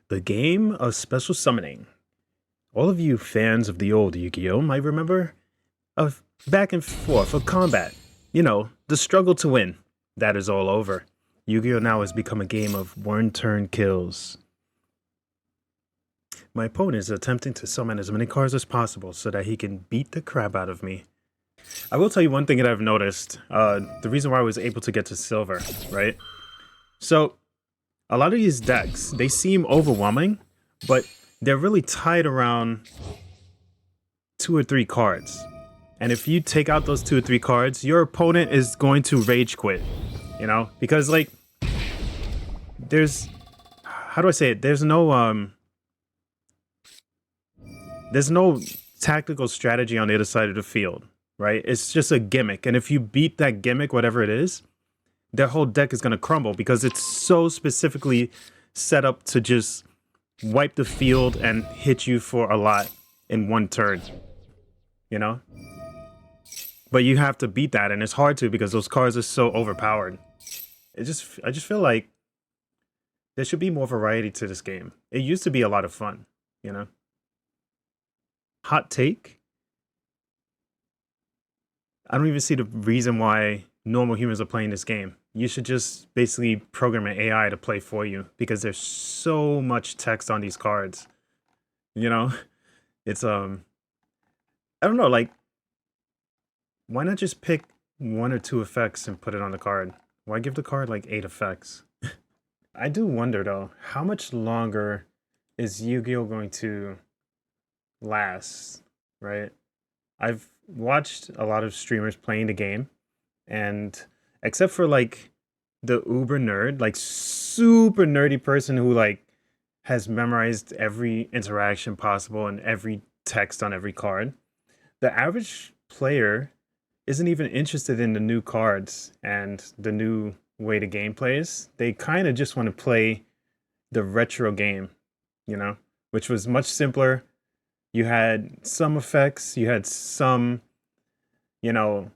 The game of special summoning. All of you fans of the old Yu-Gi-Oh! Might remember of back and forth of combat. You know, the struggle to win. That is all over. Yu-Gi-Oh! Now has become a game of one-turn kills. My opponent is attempting to summon as many cards as possible so that he can beat the crap out of me. I will tell you one thing that I've noticed. The reason why I was able to get to silver, right? So, a lot of these decks, they seem overwhelming, but they're really tied around 2 or 3 cards. And if you take out those 2 or 3 cards, your opponent is going to rage quit, you know? Because, like, how do I say it? There's no tactical strategy on the other side of the field, right? It's just a gimmick. And if you beat that gimmick, whatever it is, their whole deck is going to crumble because it's so specifically set up to just wipe the field and hit you for a lot in one turn, you know? But you have to beat that, and it's hard to because those cards are so overpowered. I just feel like there should be more variety to this game. It used to be a lot of fun, you know? Hot take? I don't even see the reason why normal humans are playing this game. You should just basically program an AI to play for you because there's so much text on these cards. You know? It's I don't know, like, why not just pick 1 or 2 effects and put it on the card? Why give the card like 8 effects? I do wonder though, how much longer is Yu-Gi-Oh! Going to last, right? I've watched a lot of streamers playing the game, and except for like the uber nerd, like super nerdy person who like has memorized every interaction possible and every text on every card, the average player isn't even interested in the new cards and the new way the game plays. They kind of just want to play the retro game, you know, which was much simpler. You had some effects, you had some, you know,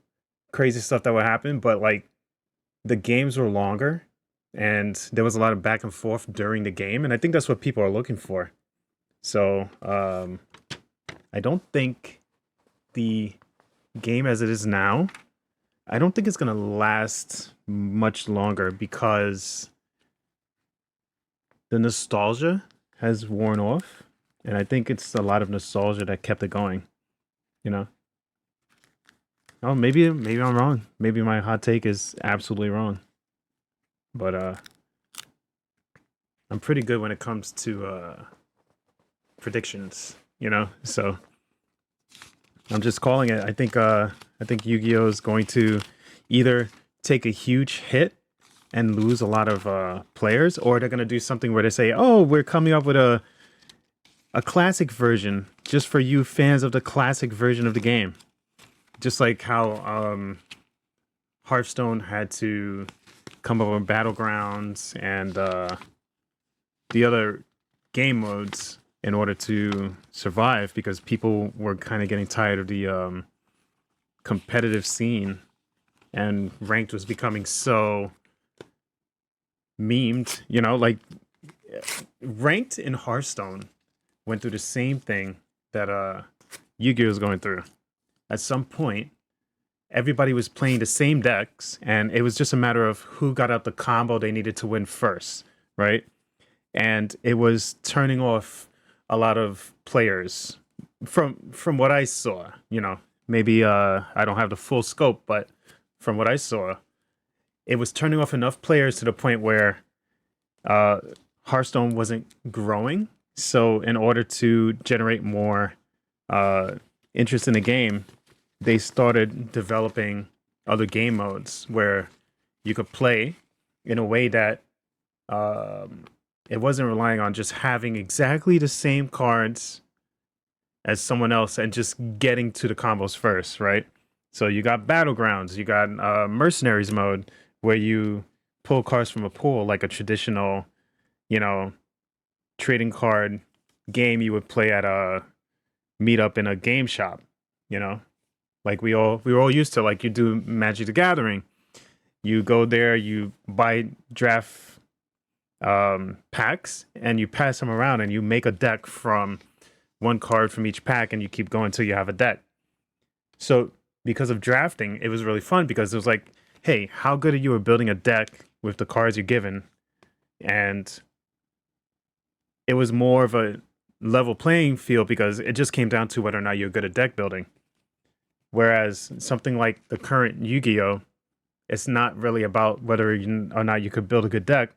crazy stuff that would happen, but like the games were longer and there was a lot of back and forth during the game. And I think that's what people are looking for. So I don't think the game as it is now, I don't think it's going to last much longer because the nostalgia has worn off. And I think it's a lot of nostalgia that kept it going, you know? Oh, maybe I'm wrong. Maybe my hot take is absolutely wrong. But I'm pretty good when it comes to predictions, you know? So I'm just calling it. I think Yu-Gi-Oh! Is going to either take a huge hit and lose a lot of players, or they're gonna do something where they say, "Oh, we're coming up with a classic version just for you fans of the classic version of the game." Just like how Hearthstone had to come up with Battlegrounds and the other game modes in order to survive because people were kind of getting tired of the competitive scene, and ranked was becoming so memed, you know, like ranked in Hearthstone went through the same thing that Yu-Gi-Oh! Was going through. At some point, everybody was playing the same decks, and it was just a matter of who got out the combo they needed to win first, right? And it was turning off a lot of players from what I saw. You know, maybe I don't have the full scope, but from what I saw, it was turning off enough players to the point where Hearthstone wasn't growing. So in order to generate more interest in the game, they started developing other game modes where you could play in a way that it wasn't relying on just having exactly the same cards as someone else and just getting to the combos first, right? So you got Battlegrounds, you got Mercenaries mode where you pull cards from a pool like a traditional, you know, trading card game you would play at a meetup in a game shop, you know? Like we were all used to, like you do Magic the Gathering. You go there, you buy draft packs, and you pass them around, and you make a deck from one card from each pack, and you keep going until you have a deck. So because of drafting, it was really fun because it was like, hey, how good are you at building a deck with the cards you're given? And it was more of a level playing field because it just came down to whether or not you're good at deck building. Whereas something like the current Yu-Gi-Oh, it's not really about whether or not you could build a good deck.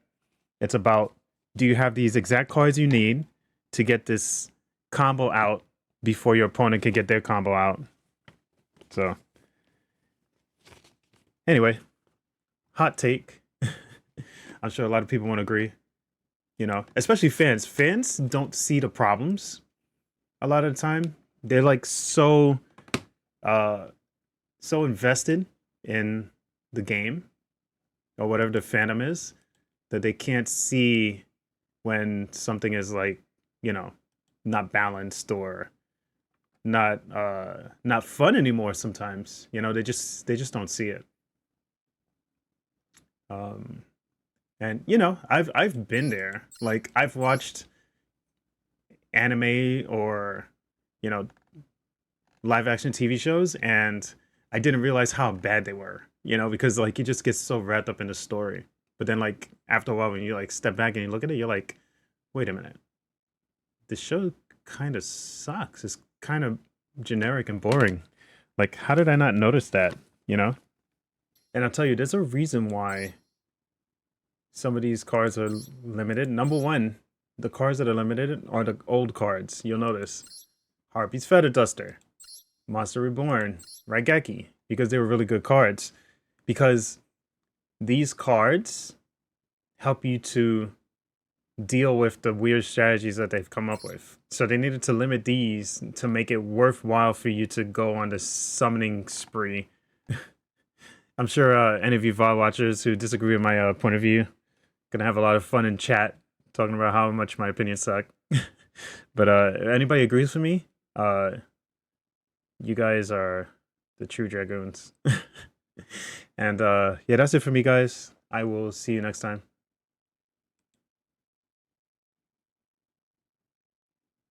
It's about, do you have these exact cards you need to get this combo out before your opponent can get their combo out. So anyway, hot take. I'm sure a lot of people won't agree. You know, especially fans. Fans don't see the problems a lot of the time. They're like so invested in the game or whatever the fandom is that they can't see when something is like, you know, not balanced or not fun anymore sometimes. You know, they just don't see it. And you know, I've been there. Like I've watched anime or, you know, live action TV shows, and I didn't realize how bad they were, you know, because like you just get so wrapped up in the story. But then like after a while when you like step back and you look at it, you're like, wait a minute. This show kind of sucks. It's kind of generic and boring. Like, how did I not notice that, you know? And I'll tell you, there's a reason why some of these cards are limited. Number one, the cards that are limited are the old cards. You'll notice Harpy's Feather Duster, Monster Reborn, Raigeki, because they were really good cards. Because these cards help you to deal with the weird strategies that they've come up with. So they needed to limit these to make it worthwhile for you to go on the summoning spree. I'm sure any of you VOD watchers who disagree with my point of view gonna have a lot of fun in chat talking about how much my opinions suck. But anybody agrees with me, you guys are the true dragoons. And yeah, that's it for me, guys. I will see you next time.